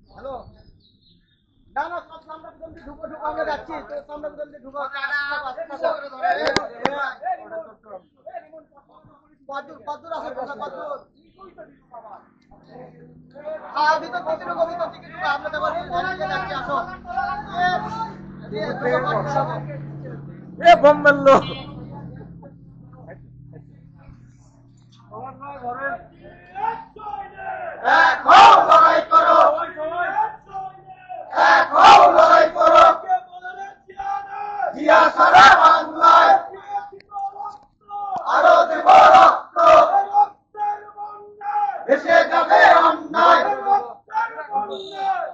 Hello না না সব সামনে পর্যন্ত ঢুকো আমরা যাচ্ছি তো সামনে পর্যন্ত ঢুকো কদ্দুর আছে কদ্দুর ভিতর থেকে ঢুকো আমরা তো যাচ্ছি আসো বম মারলো লড়াই করো লড়াই করো জিয়া সারা বাংলায় আরো দেব রক্ত দেশে যাবে অন্যায়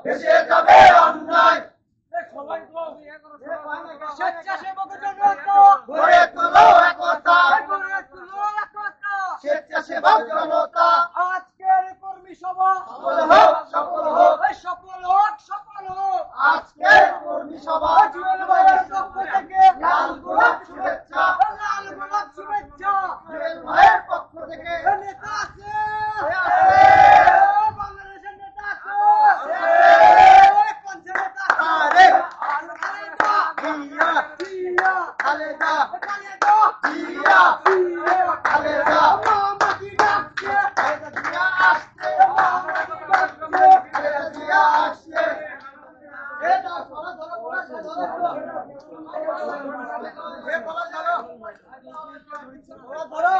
দেশে যাবে অন্যায় গড়ে তুলো একতা স্বেচ্ছাসেবক জনতা আজকের কর্মী সভা সফল হোক সফল হোক সফল হোক আজকের কর্মী সভা জুয়েল ভাইয়ের পক্ষ থেকে লাল গোলাপ শুভেচ্ছা লাল গোলাপ শুভেচ্ছা জুয়েল ভাইয়ের পক্ষ থেকে নেতা আছে বাংলাদেশের নেতা আছে পঞ্চায়েত নেতা আরে খালেদা জিয়া জিয়া খালেদা খালেদা জিয়া খালেদা মামাটি ডাকছে খালেদা জিয়া আসছে মামাটি ডাকছে খালেদা জিয়া আসছে এটা ধরো ধরো এ বলা ধরো ধরো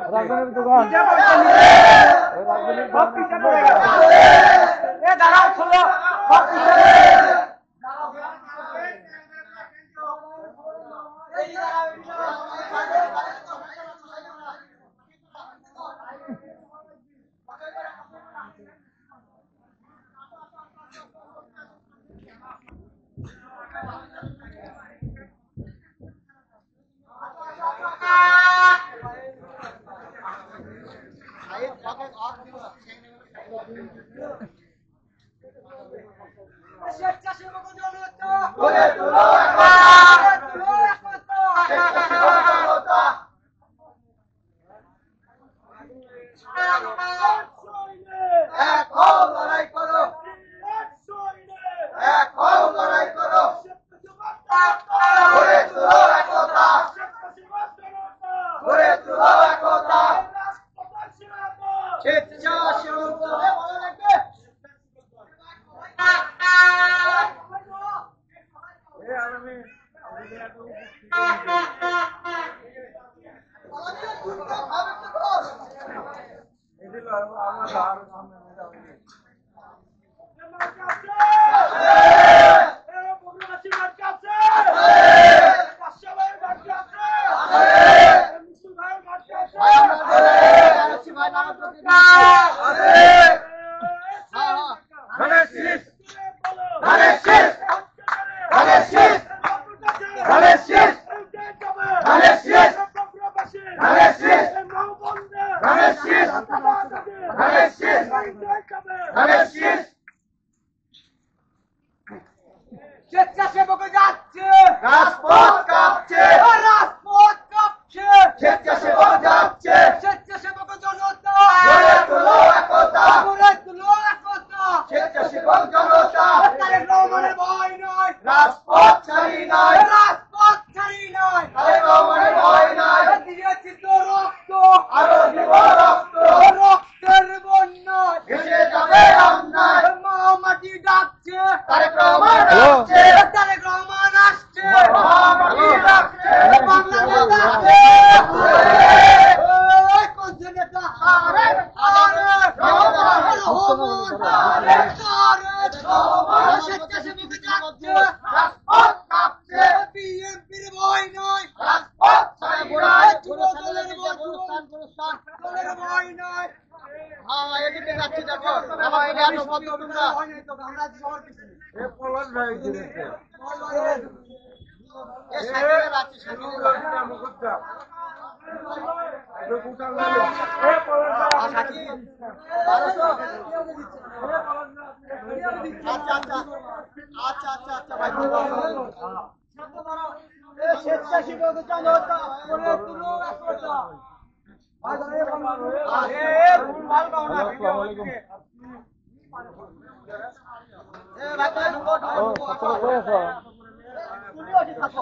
রাজধানীর দোকান দাঁড়াও ছোলো স্বেচ্ছাসেবক জনতা গড়ে তুলো গড়ে তুলো একতা স্বেচ্ছাসেবক জনতা এক হও লড়াই করো এক হও লড়াই করো গড়ে তুলো একতা গড়ে তুলো একতা স্বেচ্ছাসেবক জনতা বলা লাগবে স্বেচ্ছাসেবক যাচ্ছে রাজপথ কাঁপছে রাজপথ কাঁপছে স্বেচ্ছাসেবক যাচ্ছে স্বেচ্ছাসেবক জনতা গড়ে তুলো একতা গড়ে তুলো একতা স্বেচ্ছাসেবক জনতা তারেক রহমানের ভয় নয় রাজপথ ছাড়ি নাই রাজপথ ছাড়ি নয় তারেক রহমানের ভয় নাই দিয়েছি তো রক্ত আরো দিব রক্ত রক্তের বন্যায় ভেসে যাবে অন্যায় মামাটি ডাকছে তারেক রহমান আসছে তারেক রহমান আসছে মহামাটি ডাকছে বাংলাদেশ আসছে কোন নেতা আরে রহমান আরে রহমান স্বেচ্ছাসেবক যাচ্ছে রাজপথ কাঁপছে বিএনপির ভয় নয় রাজপথ ছাড়ি নাই দলের ভয় নয় হ্যাঁ এদিকে যাচ্ছি দেখো আমার এটা এত বদ্ধ তোমরা আমরা শহর পিছনে এ পলাশ ভাই দিয়েছে এই সাইকেলে যাচ্ছি সাইকেলে মুকুটটা মুকুটটা লাগে এ পলাশ ভাই আচ্ছা কি 1200 আচ্ছা আচ্ছা আচ্ছা আচ্ছা আচ্ছা ভাই স্বেচ্ছাসী করতে চান হতো বলে তুলো রাখতো আসসালামু আলাইকুম এ ভাই তো ঢুকো ও কত কই আছো তুমি ওঠে থাকো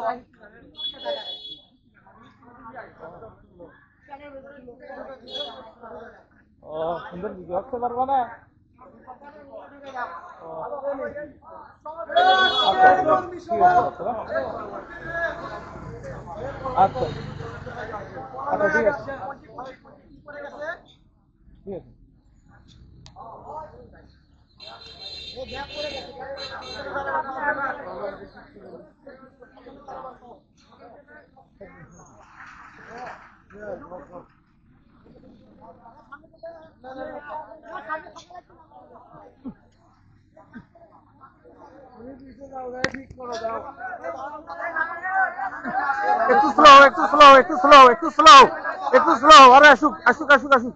ও সুন্দর কি হচ্ছে পারবা না আচ্ছা আচ্ছা ঠিক আছে ঠিক আছে একটু স্লো একটু স্লো একটু স্লো একটু স্লো একটু স্লো আরে আসুক আসুক আসুক আসুক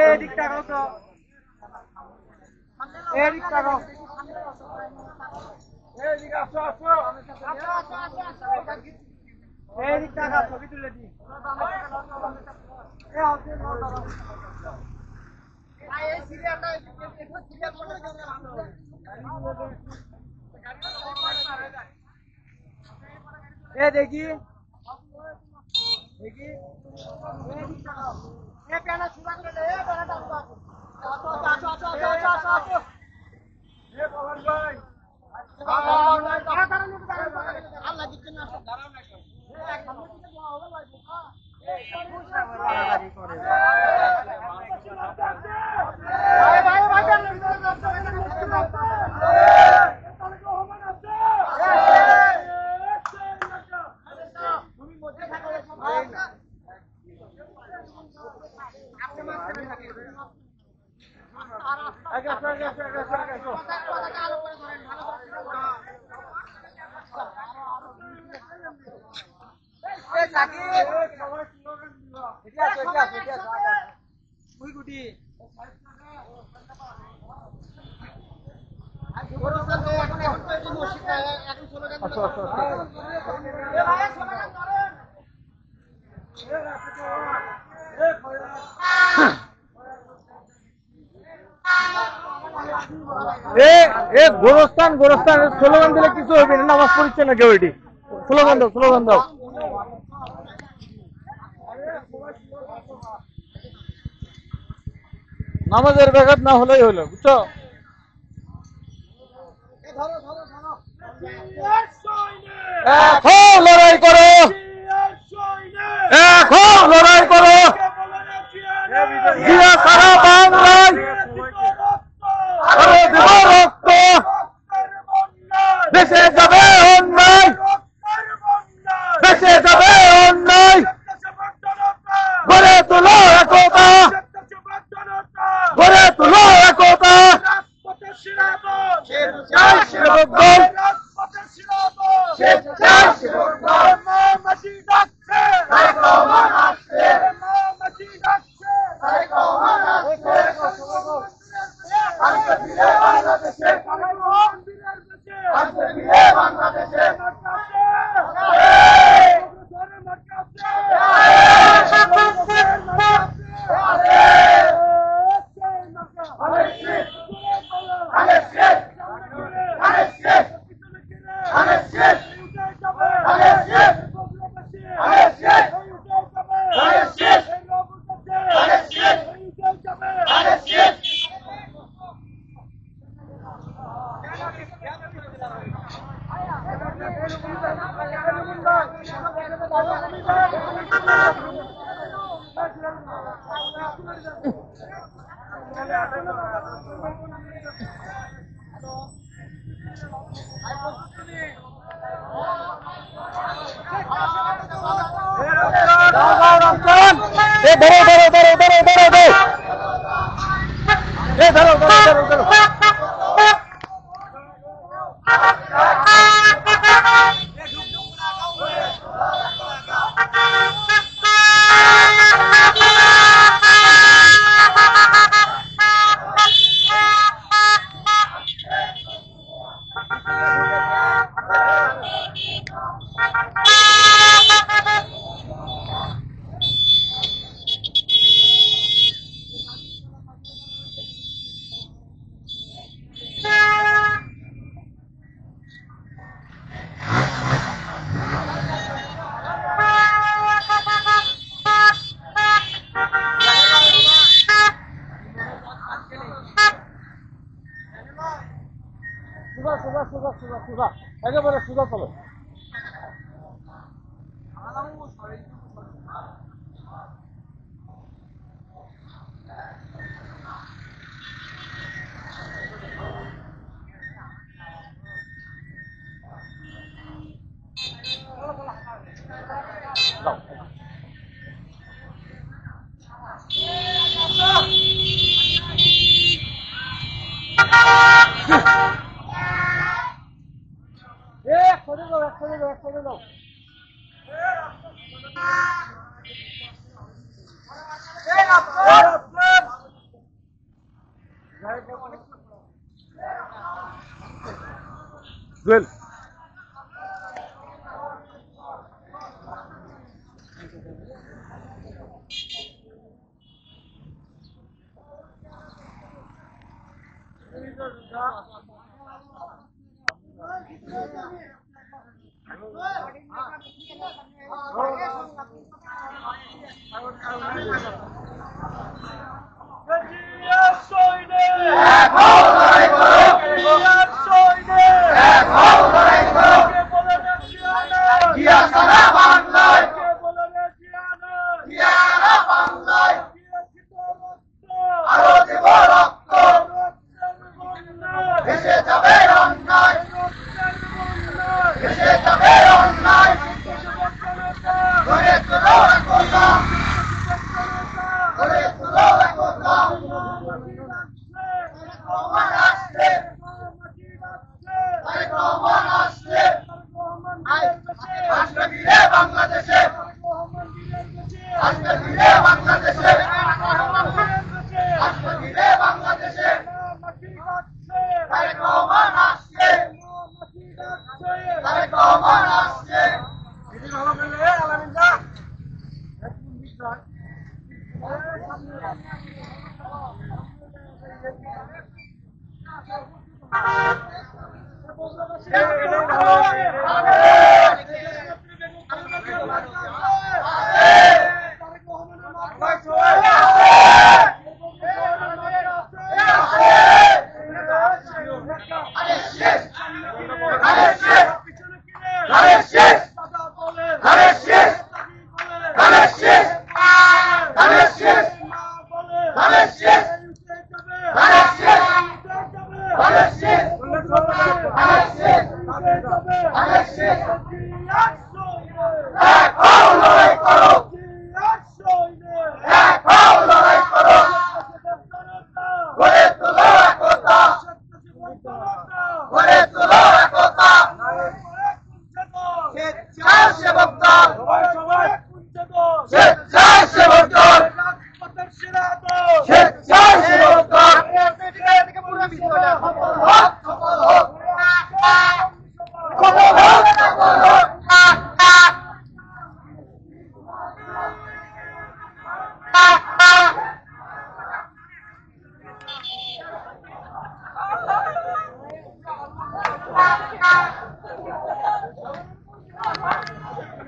এদিকটা কত এদিকটা কত এদিকে আসো আসো এদিকটা কত ছবি তুলে দি এ আসে ভাই এই সিরিয়ালটা একটু সিরিয়াল করে এ দেখি দেখি এ প্যানা সুরা করে দে এ প্যানাটা আসো আসো আসো আসো আসো আসো এ পবন ভাই আল্লাহ দিচ্ছেন না দাঁড়াও না এক সামনে থেকে যাওয়া হবে ভাই ভাই ভাই তুমি মধ্যে থাকো গোরস্থান গোরস্থান স্লোগান দিলে কিছু হবে না নামাজ পড়ছে না কেউ এটি স্লোগান দাও স্লোগান দাও নামাজের ব্যাঘাত না হলেই হলো বুঝছো এখন লড়াই করো এখন লড়াই করো জিয়া সারা বাংলায় আরো দেব রক্ত দেশে যাবে অন্যায় দেশে যাবে অন্যায় গড়ে তুলো একতা গড়ে তুলো একতা সেবক দল সুজা একেবারে সুজা চলে। Good.